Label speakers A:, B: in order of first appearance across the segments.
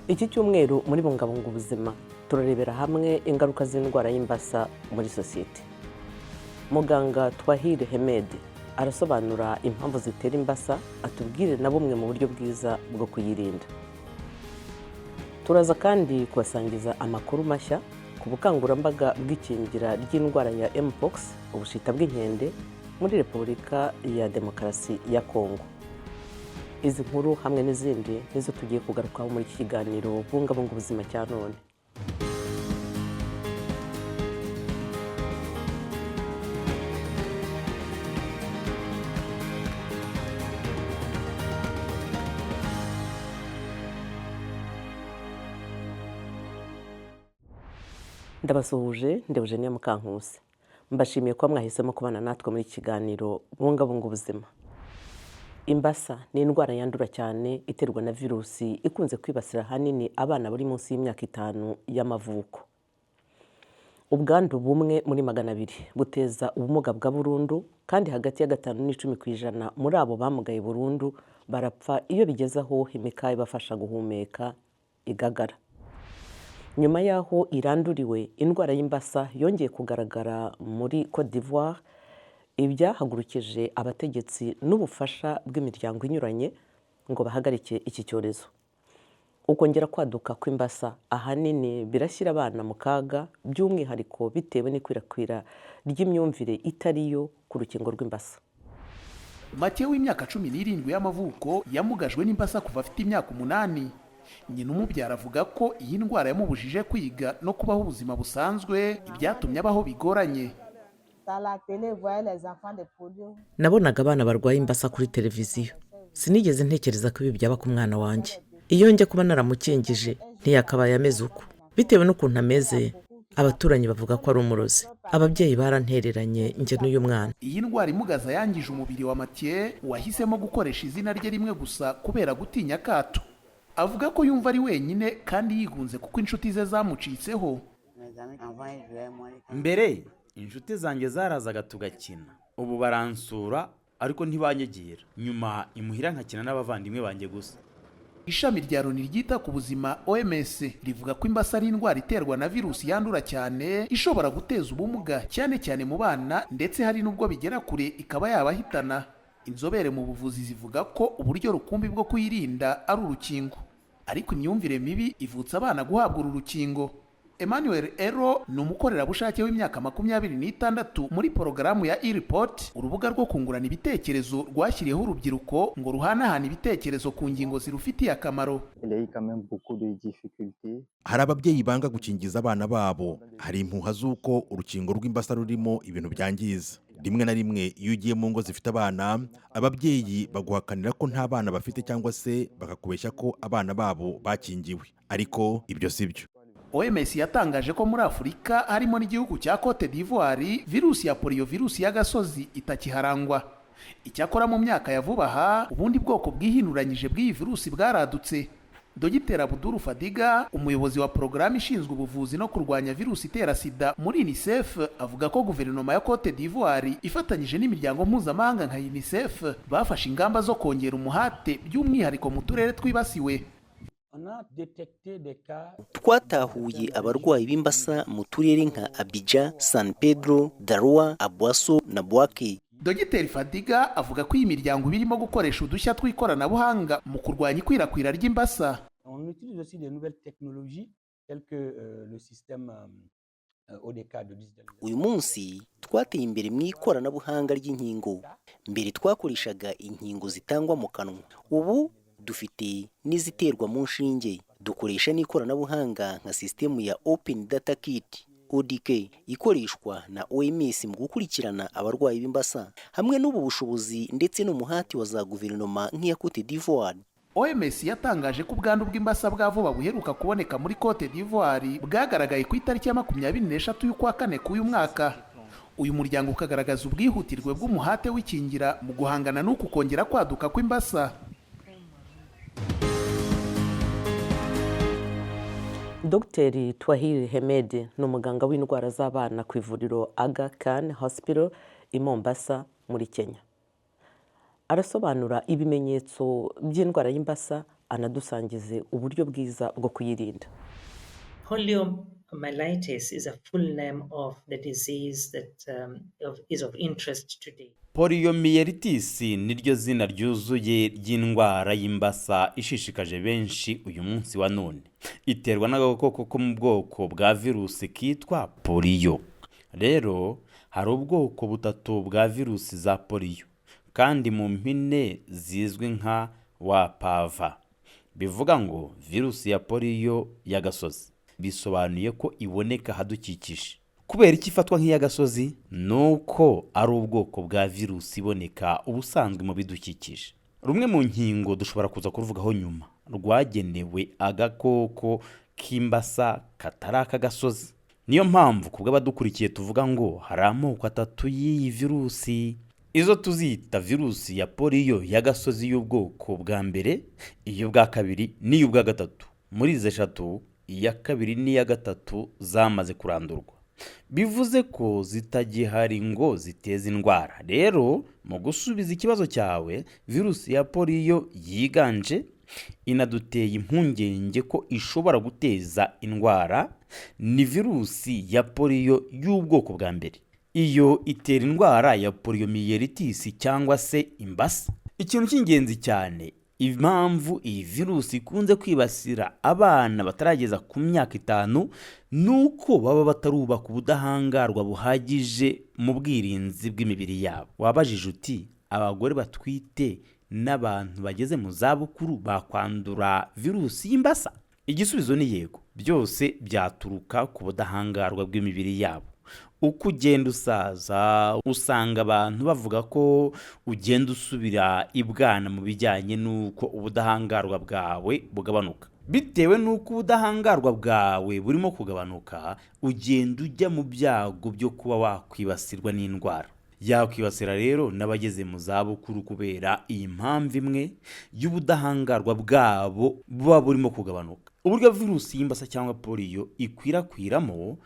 A: Iki cyumweru muri bungabunga ubuzima turarebera hamwe ingaruka z'indwara y'imbasa muri sosiyete. Muganga Twahir Hemed arasobanura impamvu zitera imbasa, atubwire na bumwe mu buryo bwiza bwo kuyirinda. Turaza kandi kubasangiza amakuru mashya ku bukangurambaga bw'ikingira ry'indwara ya Mpox, ubushita bw'inkende muri Repubulika ya Demokarasi ya Kongo. Izi nkuru hamwe n'izindi nizo tugiye kugarukaho muri iki kiganiro bungabunga ubuzima cya none. Ndabasuhuje, ndi Eugenie Mukankusi. Mbashimiye ko mwahisemo kubana natwe muri iki kiganiro bungabunga ubuzima. Imbasa ni indwara yandura cyane iterwa na virusi ikunze kwibasira ahanini abana bari munsi y'imyaka 5 y'amavuko. Ubwandu bumwe muri 200 buteza ubumuga bwa burundu, kandi hagati ya 5 n'10% muri abo bamugaye burundu barapfa iyo bigeze aho imikaya ibafasha guhumeka igagara. Nyuma yaho iranduriwe, indwara y'imbasa yongeye kugaragara muri Côte d'Ivoire. Ibyahagurukije abategetsi n'ubufasha bw'imiryango inyuranye ngo bahagarike iki cyorezo. Ukongera kwaduka kw'imbasa ahanini birashyira abana mu kaga, by'umwihariko bitewe n'ikwirakwira ry'imyumvire itariyo ku rukingo rw'imbasa.
B: Mathieu w'imyaka 17 y'amavuko yamugajwe n'imbasa kuva afite imyaka 8. Nyina umubyara avuga ko iyi ndwara yamubujije kwiga no kubaho ubuzima busanzwe, ibyatumye abaho bigoranye.
A: Nabonaga abana barwaye imbasa kuri televiziyo. Sinigeze ntekereza ko ibi byaba ku mwana wanjye. Iyo njye kuba naramukingije ntiyakabaye ameze uko. Bitewe n'ukuntu ameze, abaturanyi bavuga ko ari umurozi. Ababyeyi barantereranye njye n'uyu mwana.
B: Iyi ndwara imugaza yangije umubiri wa Mathieu, wahisemo gukoresha izina rye rimwe gusa kubera gutinya akato. Avuga ko yumva ari wenyine kandi yigunze kuko inshuti ze zamucitseho.
C: Mbere inshuti zanjye zarazaga tugakina, ubu baransura ariko ntibanyegera. Nyuma imuhira nkakina n'abavandimwe banjye gusa.
B: Ishami rya Loni ryita ku buzima OMS rivuga ko imbasa ari indwara iterwa na virusi yandura cyane, ishobora guteza ubumuga cyane cyane mu bana, ndetse hari n'ubwo bigera kure ikaba yabahitana. Inzobere mu buvuzi zivuga ko uburyo rukumbi bwo kuyirinda ari urukingo, ariko imyumvire mibi ivutsa abana guhabwa uru rukingo. Emmanuel Ero ni umukorerabushake w'imyaka 26 muri porogaramu ya e-report, urubuga rwo kungurana ibitekerezo rwashyiriyeho urubyiruko ngo ruhanahana ibitekerezo ku ngingo zirufitiye akamaro.
D: Hari ababyeyi banga gukingiza abana babo. Hari impuha z'uko urukingo rw'imbasa rurimo ibintu byangiza. Rimwe na rimwe iyo ugiye mu ngo zifite abana, ababyeyi baguhakanira ko nta bana bafite cyangwa se bakakubeshya ko abana babo bakingiwe, ariko ibyo sibyo.
B: OMS yatangaje ko muri Afurika harimo n'igihugu cya Côte d'Ivoire virusi ya poliovirus y'agasozi itakiharangwa. Icyakora mu myaka ya vuba aha ubundi bwoko bwihinuranyije bw'iyi virusi bwaradutse. Dr. Abdul Fadiga, umuyobozi wa porogaramu ishinzwe ubuvuzi no kurwanya virusi itera sida muri UNICEF, avuga ko guverinoma ya Côte d'Ivoire ifatanyije n'imiryango mpuzamahanga nka UNICEF bafashe ingamba zo kongera umuhate, by'umwihariko mu turere twibasiwe.
E: Twatahuye abarwayi b'imbasa mu turere nka Abidjan, San Pedro, Daroua, Abwaso na Bouaké.
B: Dr. Fadiga avuga ko iyi miryango birimo gukoresha udushya tw'ikoranabuhanga mu kurwanya ikwirakwira ry'imbasa.
E: Uyu munsi twateye imbere mu ikoranabuhanga ry'inkingo. Mbere twakoreshaga inkingo zitangwa mu kanwa, ubu dufite n'iziterwa mu nshinge. Dukoresha n'ikoranabuhanga nka system ya Open Data Kit ODK ikoreshwa na OMS mu gukurikirana abarwayi b'imbasa, hamwe n'ubu bushobozi ndetse n'umuhati wa za guverinoma nk'iya Côte d'Ivoire.
B: OMS yatangaje ko ubwandu bw'imbasa bwa vuba buheruka kuboneka muri Côte d'Ivoire bwagaragaye ku itariki ya 24 y'ukwa kane k'uyu mwaka. Uyu muryango ukagaragaza ubwihutirwe bw'umuhate w'ikingira mu guhangana n'uku kongera kwaduka kw'imbasa.
A: Dr. Twahir Hemed ni umuganga w'indwara z'abana ku ivuriro Aga Khan Hospital i Mombasa muri Kenya. Arasobanura ibimenyetso by'indwara y'imbasa anadusangize uburyo bwiza bwo kuyirinda.
F: Poliomyelitis is a full name of the disease that is of interest today.
C: Poliomyelitis niryo zina ryuzuye ry'indwara y'imbasa ishishikaje benshi uyu munsi wa none. Iterwa n'agakoko ko mu bwoko bwa virusi kitwa polio. Rero hari ubwoko butatu bwa virusi za polio, kandi mu mpine zizwi nka wapava. Bivuga ngo virusi ya polio y'agasozi. Bisobanuye ko iboneka hadukikije. Kubera iki ifatwa nk'iy'agasozi? Nuko ari ubwoko bwa virusi iboneka ubusanzwe mu bidukikije. Rumwe mu nkingo dushobora kuza kuvugaho nyuma rwagenewe agakoko k'imbasa katari ak'agasozi. Niyo mpamvu kubw'abadukurikiye tuvuga ngo hari amoko atatu y'iyi virusi. Izo tuzita virusi ya polio y'agasozi y'ubwoko bwa mbere, iy'ubwa kabiri n'iy'ubwa gatatu. Muri izi eshatu, iya kabiri n'iya gatatu zamaze kurandurwa. Bivuze ko zitagihari ngo ziteze indwara. Rero mu gusubiza ikibazo cyawe, virusi ya polio yiganje inaduteye impungenge ko ishobora guteza indwara ni virusi ya polio y'ubwoko bwa mbere. Iyo itera indwara ya poliomyelitis cyangwa se imbasa. Ikintu cy'ingenzi cyane, impamvu iyi virusi ikunze kwibasira abana batarageza ku myaka 5 nuko baba batarubaka ubudahangarwa buhagije mu bwirinzi bw'imibiri yabo. Wabajije uti abagore batwite n'abantu bageze mu zabukuru bakwandura virusi y'imbasa? Igisubizo ni yego. Byose byaturuka ku budahangarwa bw'imibiri yabo. Uko ugenda usaza usanga abantu bavuga ko ugenda usubira ibwana mu bijyanye n'uko ubudahangarwa bwawe bugabanuka. Bitewe n'uko ubudahangarwa bwawe burimo kugabanuka, ugenda ujya mu byago byo kuba wakwibasirwa n'indwara. Yakwibasira rero n'abageze mu zabukuru kubera iyi mpamvu imwe y'ubudahangarwa bwabo buba burimo kugabanuka. Uburyo virusi y'imbasa cyangwa polio ikwirakwiramo,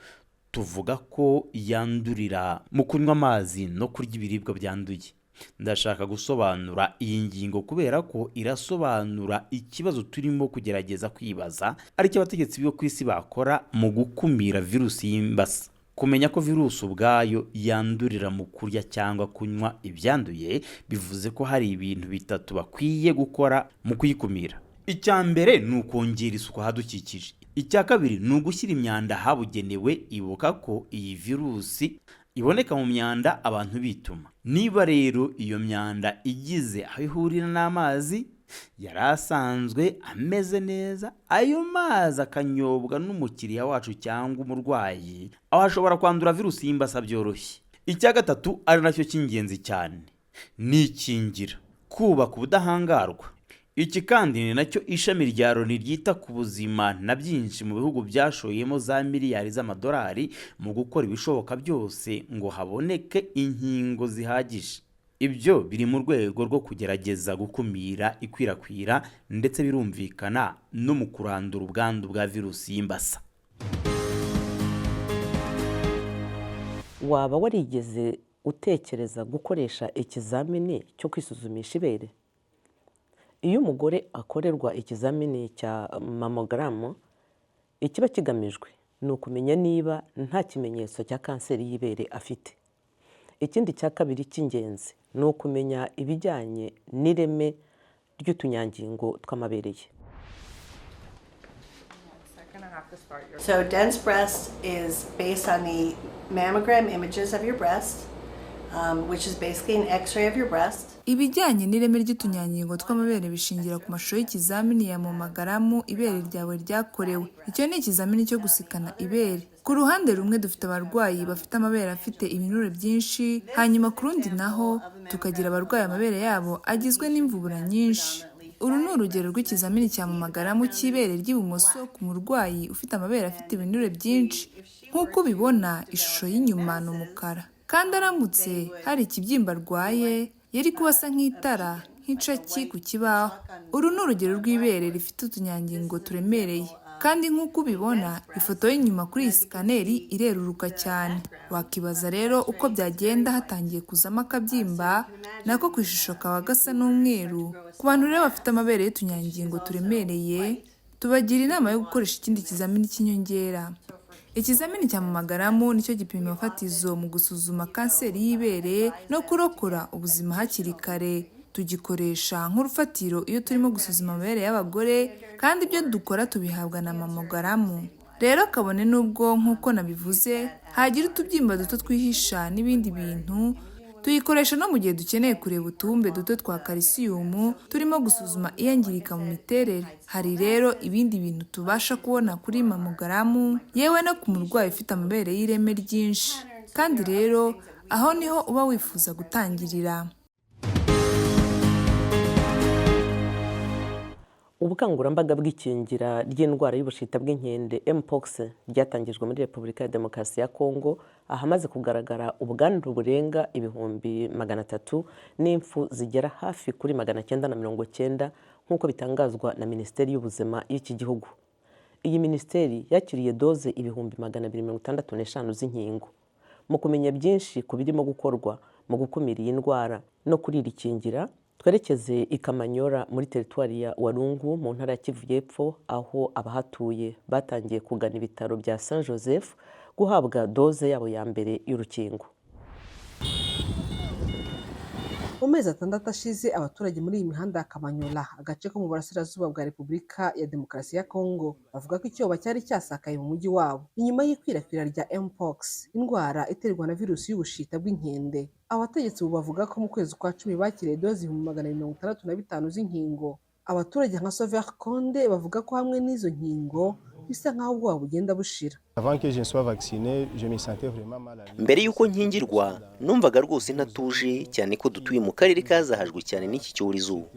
C: tuvuga ko yandurira mu kunywa amazi no kurya ibiribwa byanduye. Ndashaka gusobanura iyi ngingo kubera ko irasobanura ikibazo turimo kugerageza kwibaza, ari cyo abategetsi bo kwisi bakora mu gukumira virusi y'imbasa. Kumenya ko virusi ubwayo yandurira mu kurya cyangwa kunywa ibyanduye, bivuze ko hari ibintu bitatu bakwiye gukora mu kuyikumira. Icya mbere ni ukongera isuku ahadukikije. Icya kabiri ni ugushyira imyanda habugenewe. Ibuka ko iyi virusi iboneka mu myanda abantu bituma. Niba rero iyo myanda igize aho ihurira n'amazi yari asanzwe ameze neza, ayo mazi akanyobwa n'umukiriya wacu cyangwa umurwayi, aho ashobora kwandura virusi y'imbasa byoroshye. Icya gatatu ari nacyo cy'ingenzi cyane, ni ikingira, kubaka ubudahangarwa. Iki kandi ni nacyo ishami rya Loni ryita ku buzima na byinshi mu bihugu byashoyemo za miliyari z'amadolari mu gukora ibishoboka byose ngo haboneke inkingo zihagije. Ibyo biri mu rwego rwo kugerageza gukumira ikwirakwira ndetse birumvikana no mu kurandura ubwandu bwa virusi y'imbasa.
A: Waba warigeze utekereza gukoresha ikizamini cyo kwisuzumisha ibere? Iyo umugore akorerwa ikizamini cya mamogaramu, ikiba kigamijwe ni ukumenya niba nta kimenyetso cya kanseri y'ibere afite. Ikindi cya kabiri cy'ingenzi ni ukumenya ibijyanye n'ireme ry'utunyangingo tw'amabere ye.
G: So dense breast is based on the mammogram images of your breast, which is basically an x-ray of your breast.
H: Ibijyanye n'ireme ry'utunyangingo tw'amabere bishingira ku mashusho y'ikizamini ya mamogaramu ibere ryawe ryakorewe. Icyo ni ikizamini cyo gusikana ibere. Ku ruhande rumwe dufite abarwayi bafite amabere afite ibinure byinshi, hanyuma ku rundi naho tukagira abarwayi amabere yabo agizwe n'imvubura nyinshi. Uru ni urugero rw'ikizamini cya mamogaramu cy'ibere ry'ibumoso ku murwayi ufite amabere afite ibinure byinshi. Nk'uko ubibona, ishusho y'inyuma ni umukara, kandi aramutse hari ikibyimba arwaye yari kuba asa nk'itara, nk'icaki ku kibaho. Uru ni urugero rw'ibere rifite utunyangingo turemereye. kandi nk'uko ubibona ifoto y'inyuma kuri iyi sikaneri ireruruka cyane. Wakibaza rero uko byagenda hatangiye kuzamo akabyimba nako ku ishusho kaba gasa n'umweru. Ku bantu rero bafite amabere y'utunyangingo turemereye tubagira inama yo gukoresha ikindi kizamini cy'inyongera. Ikizamini cya mamogaramu nicyo gipimo fatizo mu gusuzuma kanseri y'ibere no kurokora ubuzima hakiri kare. Tugikoresha nk'urufatiro iyo turimo gusuzuma amabere y'abagore, kandi ibyo dukora tubihabwa na mamogaramu. Rero kabone n'ubwo nk'uko nabivuze hagira utubyimba duto twihisha n'ibindi bintu, tuyikoresha no mu gihe dukeneye kureba utubumbe duto twa kalisiyumu turimo gusuzuma iyangirika mu miterere. Hari rero ibindi bintu tubasha kubona kuri mamogaramu, yewe no ku murwayi ufite amabere y'ireme ryinshi. Kandi rero aho niho uba wifuza gutangirira.
A: Ubukangurambaga bw'ikingira ry'indwara y'ubushita bw'inkende mpox ryatangijwe muri Repubulika ya Demokarasi ya Kongo, ahamaze kugaragara ubwandu burenga 300,000 n'impfu zigera hafi kuri 990 nk'uko bitangazwa na Minisiteri y'Ubuzima y'iki gihugu. Iyi minisiteri yakiriye doze 265 z'inkingo. Mu kumenya byinshi ku birimo gukorwa mu gukumira iyi ndwara no kuririkingira, twerekeze i Kamanyola muri teritwari ya Walungu mu ntara ya Kivu y'Epfo, aho abahatuye batangiye kugana ibitaro bya Saint Joseph guhabwa doze yabo ya mbere y'urukingo.
I: Mu mezi 6 ashize abaturage muri iyi mihanda ya Kamanyola, agace ko mu burasirazuba bwa Repubulika ya Demokarasi ya Kongo, bavuga ko icyoba cyari cyasakaye mu mujyi wabo inyuma y'ikwirakwira rya mpox, indwara iterwa na virusi y'ubushita bw'inkende. Abategetsi bavuga ko mu kwezi kwa 10 bakiriye doze 265 z'inkingo. Abaturage nka Sauveur Konde bavuga ko hamwe n'izo nkingo bisa nkaho ubwoba bugenda bushira.
E: Mbere y'uko nkingirwa numvaga rwose ntatuje, cyane ko dutuye mu karere kazahajwe cyane n'iki cyorezo.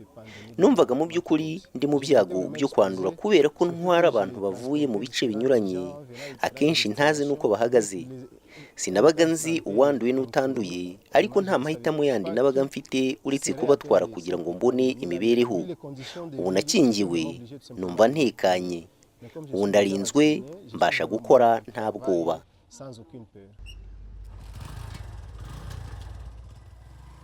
E: Numvaga mu by'ukuri ndi mu byago byo kwandura kubera ko ntwara abantu bavuye mu bice binyuranye, akenshi ntazi nuko bahagaze. Sinabaga nzi uwanduye n'utanduye, ariko nta mahitamo yandi nabaga mfite uretse kubatwara kugira ngo mbone imibereho. Ubu nakingiwe numva ntekanye, ubu ndarinzwe, mbasha gukora nta bwoba.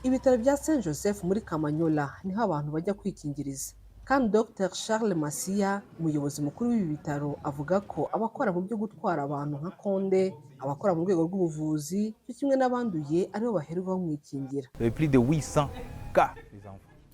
I: Ibitaro bya Saint Joseph muri Kamanyola niho abantu bajya kwikingiriza, kandi Dr Charles Masia, umuyobozi mukuru w'ibi bitaro, avuga ko abakora mu byo gutwara abantu nka Konde, abakora mu rwego rw'ubuvuzi cyo kimwe n'abanduye aribo baherwaho mwikingira.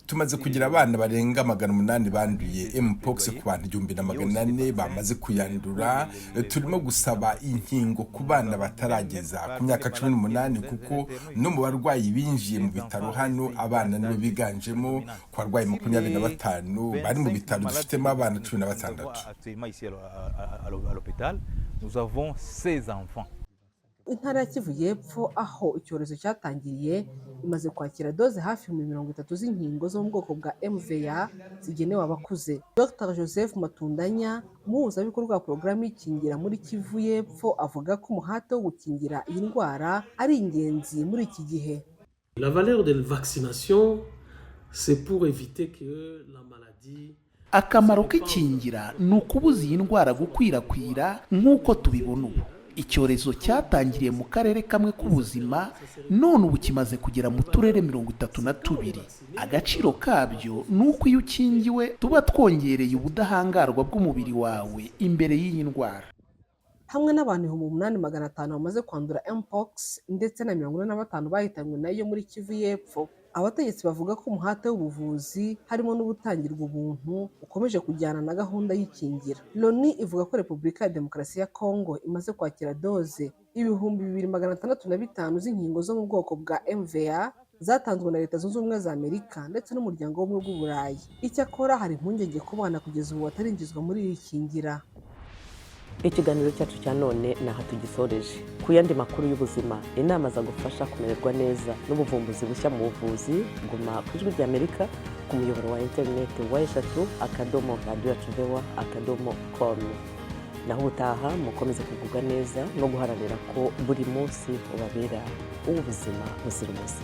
J: Tumaze kugira abana barenga 800 banduye mpox ku bantu 1400 bamaze kuyandura. Turimo gusaba inkingo ku bana batarageza ku myaka 18, kuko no mu barwayi binjiye mu bitaro hano abana nibo biganjemo. Ku barwayi 25 bari mu bitaro dufitemo abana 16.
I: Intara ya Kivu y'Epfo, aho icyorezo cyatangiriye, imaze kwakira doze hafi 30 z'inkingo zo mu bwoko bwa MVA zigenewe abakuze. Dr Joseph Matundanya, umuhuzabikorwa wa porogaramu y'ikingira muri Kivu y'Epfo, avuga ko umuhate wo gukingira iyi ndwara ari ingenzi muri iki gihe.
K: La valeur de la vaccination, c'est pour éviter que la maladie.
B: Akamaro k'ikingira ni ukubuza iyi ndwara gukwirakwira nk'uko tubibona ubu. Icyorezo cyatangiriye mu karere kamwe k'ubuzima, none ubu kimaze kugera mu turere 32. Agaciro kabyo ni uko iyo ukingiwe tuba twongereye ubudahangarwa bw'umubiri wawe imbere y'iyi ndwara.
I: Hamwe n'abantu 8,500 bamaze kwandura mpox ndetse na 45 bahitanywe nayo muri Kivu y'Epfo, abategetsi bavuga ko umuhate w'ubuvuzi harimo n'ubutangirwa ubuntu ukomeje kujyana na gahunda y'ikingira. Loni ivuga ko Repubulika ya Demokarasi ya Kongo imaze kwakira doze 2,605 z'inkingo zo mu bwoko bwa MVA zatanzwe na Leta Zunze Ubumwe za Amerika ndetse n'umuryango w'ubumwe bw'Uburayi. Icyakora hari impungenge ko bana kugeza ubu batarinjizwa muri iri kingira.
A: Ikiganiro cyacu cya none naha tugisoreje. Ku yandi makuru y'ubuzima, inama za gufasha kumererwa neza n'ubuvumbuzi bushya mu buvuzi, guma ku Ijwi ry'Amerika ku muyoboro wa interineti wa eshatu@radioyacu.com. Naho ubutaha mukomeze kugubwa neza no guharanira ko buri munsi ubabera ubuzima buzira umuze.